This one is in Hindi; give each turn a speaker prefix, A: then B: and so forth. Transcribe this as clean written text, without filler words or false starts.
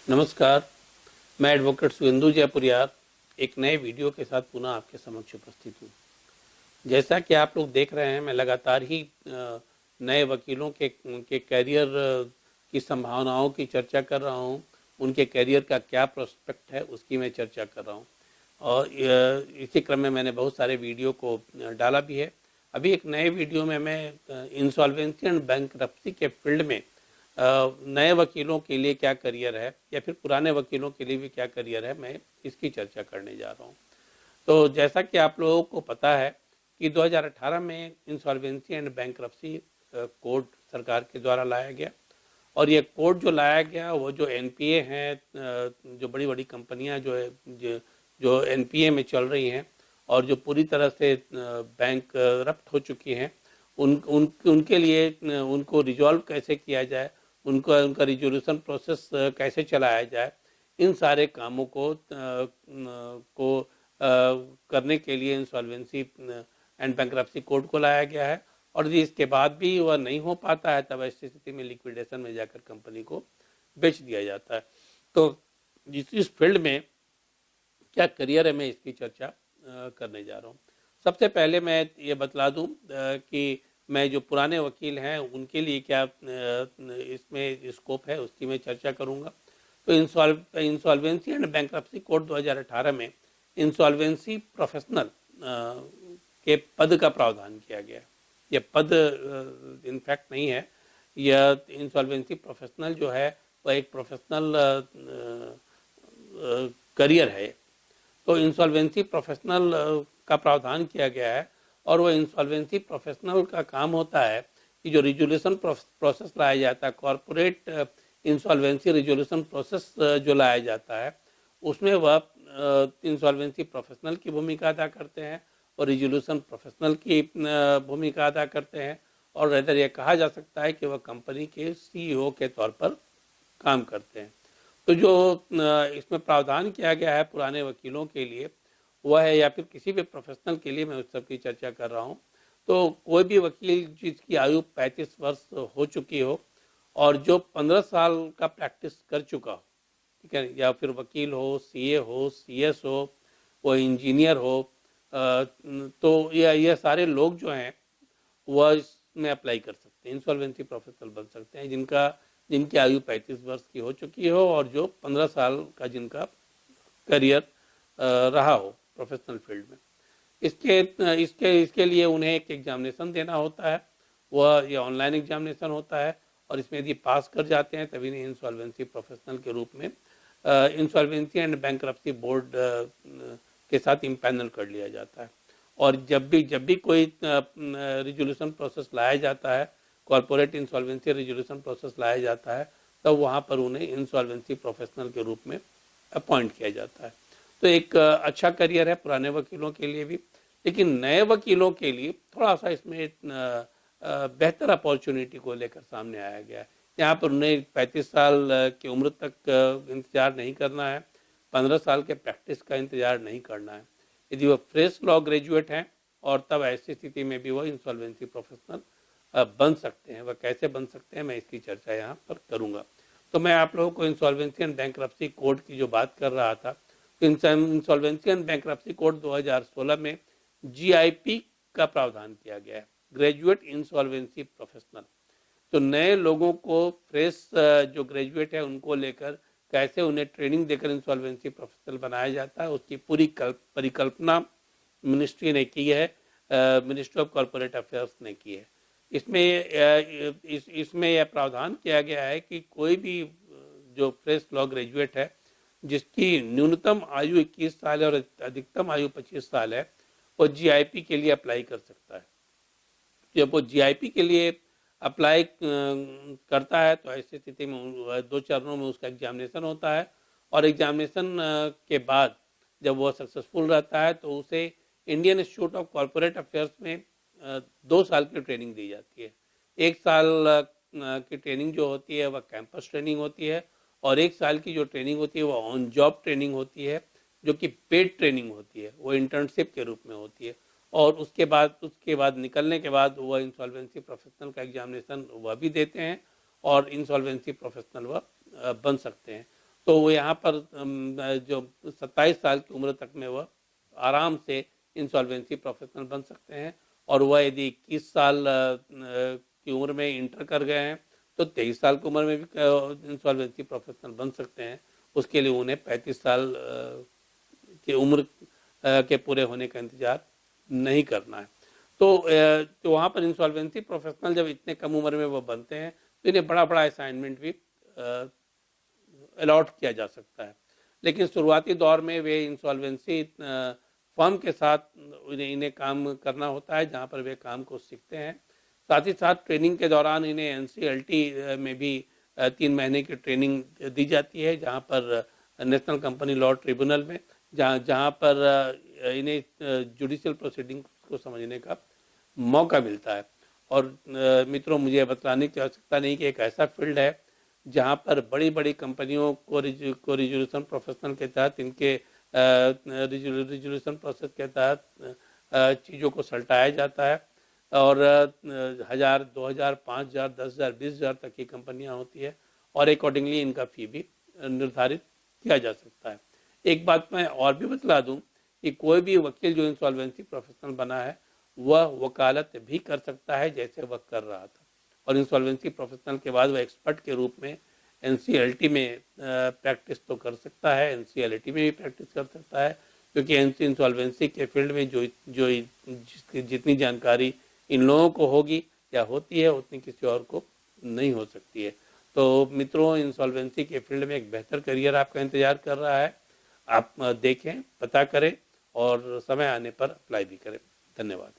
A: नमस्कार, मैं एडवोकेट सुवेंदु जयपुरियार एक नए वीडियो के साथ पुनः आपके समक्ष उपस्थित हूँ। जैसा कि आप लोग देख रहे हैं, मैं लगातार ही नए वकीलों के करियर की संभावनाओं की चर्चा कर रहा हूँ। उनके करियर का क्या प्रोस्पेक्ट है उसकी मैं चर्चा कर रहा हूँ और इसी क्रम में मैंने बहुत सारे वीडियो को डाला भी है। अभी एक नए वीडियो में मैं इंसॉल्वेंसी एंड बैंकरप्सी के फील्ड में नए वकीलों के लिए क्या करियर है या फिर पुराने वकीलों के लिए भी क्या करियर है, मैं इसकी चर्चा करने जा रहा हूँ। तो जैसा कि आप लोगों को पता है कि 2018 में इंसॉल्वेंसी एंड बैंकरप्सी कोड सरकार के द्वारा लाया गया और ये कोड जो लाया गया वो जो एनपीए हैं, जो बड़ी बड़ी कंपनियां जो एनपीए में चल रही हैं और जो पूरी तरह से बैंक रप्ट हो चुकी हैं, उनके लिए उनको रिजॉल्व कैसे किया जाए, उनका रिजोल्यूशन प्रोसेस कैसे चलाया जाए, इन सारे कामों को करने के लिए इंसॉल्वेंसी एंड बैंकरप्सी कोड को लाया गया है। और यदि इसके बाद भी वह नहीं हो पाता है तब ऐसी स्थिति में लिक्विडेशन में जाकर कंपनी को बेच दिया जाता है। तो इस फील्ड में क्या करियर है, मैं इसकी चर्चा करने जा रहा हूँ। सबसे पहले मैं ये बतला दूं कि मैं जो पुराने वकील हैं उनके लिए क्या इसमें स्कोप है उसकी मैं चर्चा करूंगा। तो इंसॉल्वेंसी एंड बैंकरप्सी कोड 2018 में इंसॉल्वेंसी प्रोफेशनल के पद का प्रावधान किया गया है। यह पद इनफैक्ट नहीं है, यह इंसॉल्वेंसी प्रोफेशनल जो है वह एक प्रोफेशनल करियर है। तो इंसॉल्वेंसी प्रोफेशनल का प्रावधान किया गया है और वो इंसॉल्वेंसी प्रोफेशनल का काम होता है कि जो रिजोल्यूशन प्रोसेस लाया जाता है, कॉरपोरेट इंसॉल्वेंसी रिजोल्यूशन प्रोसेस जो लाया जाता है, उसमें वह इंसॉल्वेंसी प्रोफेशनल की भूमिका अदा करते हैं और रिजोल्यूशन प्रोफेशनल की भूमिका अदा करते हैं। और रेदर यह कहा जा सकता है कि वह कंपनी के सीईओ के तौर पर काम करते हैं। तो जो इसमें प्रावधान किया गया है पुराने वकीलों के लिए वह है, या फिर किसी भी प्रोफेशनल के लिए मैं उस सब की चर्चा कर रहा हूँ। तो कोई भी वकील जिसकी आयु 35 वर्ष हो चुकी हो और जो 15 साल का प्रैक्टिस कर चुका हो, ठीक है, या फिर वकील हो, सीए हो, सीएस हो, वो इंजीनियर हो, तो यह सारे लोग जो हैं वह इसमें अप्लाई कर सकते हैं, इंसॉल्वेंसी प्रोफेशनल बन सकते हैं जिनकी आयु 35 वर्ष की हो चुकी हो और जो 15 साल का जिनका करियर रहा हो प्रोफेशनल फील्ड में। इसके लिए उन्हें एक एग्जामिनेशन देना होता है, वह ये ऑनलाइन एग्जामिनेशन होता है और इसमें यदि पास कर जाते हैं तभी इंसॉल्वेंसी प्रोफेशनल के रूप में इंसॉल्वेंसी एंड बैंकरप्सी बोर्ड के साथ इम्पैनल कर लिया जाता है। और जब भी कोई रिजोल्यूशन प्रोसेस लाया जाता है, कॉरपोरेट इंसॉल्वेंसी रिजोल्यूशन प्रोसेस लाया जाता है, तब तो वहाँ पर उन्हें इंसॉल्वेंसी प्रोफेशनल के रूप में अपॉइंट किया जाता है। तो एक अच्छा करियर है पुराने वकीलों के लिए भी, लेकिन नए वकीलों के लिए थोड़ा सा इसमें बेहतर अपॉर्चुनिटी को लेकर सामने आया गया है। यहाँ पर उन्हें 35 साल की उम्र तक इंतजार नहीं करना है, 15 साल के प्रैक्टिस का इंतजार नहीं करना है। यदि वह फ्रेश लॉ ग्रेजुएट हैं और तब ऐसी स्थिति में भी वह इंसॉल्वेंसी प्रोफेशनल बन सकते हैं। वह कैसे बन सकते हैं मैं इसकी चर्चा यहाँ पर करूँगा। तो मैं आप लोगों को इंसॉल्वेंसी एंड बैंकरप्सी कोड की जो बात कर रहा था, इंसॉल्वेंसी एंड बैंकरप्सी कोड 2016 में जीआईपी का प्रावधान किया गया है, ग्रेजुएट इंसॉल्वेंसी प्रोफेशनल। तो नए लोगों को फ्रेश जो ग्रेजुएट है उनको लेकर कैसे उन्हें ट्रेनिंग देकर इंसॉल्वेंसी प्रोफेशनल बनाया जाता है उसकी पूरी परिकल्पना मिनिस्ट्री ने की है, मिनिस्ट्री ऑफ कॉरपोरेट अफेयर्स ने की है। इसमें यह प्रावधान किया गया है कि कोई भी जो फ्रेश लॉ ग्रेजुएट है जिसकी न्यूनतम आयु 21 साल है और अधिकतम आयु 25 साल है, वो जीआईपी के लिए अप्लाई कर सकता है। जब वो जीआईपी के लिए अप्लाई करता है तो ऐसी स्थिति में 2 चरणों में उसका एग्जामिनेशन होता है और एग्जामिनेशन के बाद जब वह सक्सेसफुल रहता है तो उसे Indian institute of corporate affairs में 2 साल की ट्रेनिंग दी जाती है। 1 साल की ट्रेनिंग जो होती है वह कैंपस ट्रेनिंग होती है और 1 साल की जो ट्रेनिंग होती है वह ऑन जॉब ट्रेनिंग होती है, जो कि पेड ट्रेनिंग होती है, वो इंटर्नशिप के रूप में होती है। और उसके बाद निकलने के बाद वह इंसॉल्वेंसी प्रोफेशनल का एग्जामिनेशन वह भी देते हैं और इंसॉल्वेंसी प्रोफेशनल वह बन सकते हैं। तो वो यहाँ पर जो 27 साल की उम्र तक में वह आराम से इंसॉल्वेंसी प्रोफेशनल बन सकते हैं। और वह यदि 21 साल की उम्र में इंटर कर गए हैं तो 23 साल की उम्र में भी इंसॉल्वेंसी प्रोफेशनल बन सकते हैं। उसके लिए उन्हें 35 साल की उम्र के पूरे होने का इंतजार नहीं करना है। तो वहाँ पर इंसॉल्वेंसी प्रोफेशनल जब इतने कम उम्र में वो बनते हैं तो इन्हें बड़ा बड़ा असाइनमेंट भी अलॉट किया जा सकता है। लेकिन शुरुआती दौर में वे इंसॉल्वेंसी फर्म के साथ इन्हें काम करना होता है जहाँ पर वे काम को सीखते हैं। साथ ही साथ ट्रेनिंग के दौरान इन्हें एनसीएलटी में भी 3 महीने की ट्रेनिंग दी जाती है, जहाँ पर नेशनल कंपनी लॉ ट्रिब्यूनल में, जहाँ पर इन्हें जुडिशियल प्रोसीडिंग को समझने का मौका मिलता है। और मित्रों, मुझे बतलाने की आवश्यकता नहीं कि एक ऐसा फील्ड है जहाँ पर बड़ी बड़ी कंपनियों को रिजोल्यूशन प्रोफेशनल के तहत इनके रिजोल्यूशन प्रोसेस के तहत चीज़ों को सल्टाया जाता है। और 1000, 2000, 5000, 10,000, 20,000 तक की कंपनियां होती है और अकॉर्डिंगली इनका फी भी निर्धारित किया जा सकता है। एक बात मैं और भी बतला दूं कि कोई भी वकील जो इंसॉल्वेंसी प्रोफेशनल बना है वह वकालत भी कर सकता है जैसे वह कर रहा था। और इंसॉल्वेंसी प्रोफेशनल के बाद वह एक्सपर्ट के रूप में एनसीएलटी में प्रैक्टिस तो कर सकता है, एनसीएलटी में भी प्रैक्टिस कर सकता है, क्योंकि इंसॉल्वेंसी के फील्ड में जो जितनी जानकारी इन लोगों को होगी या होती है उतनी किसी और को नहीं हो सकती है। तो मित्रों, इंसॉल्वेंसी के फील्ड में एक बेहतर करियर आपका इंतजार कर रहा है। आप देखें, पता करें और समय आने पर अप्लाई भी करें। धन्यवाद।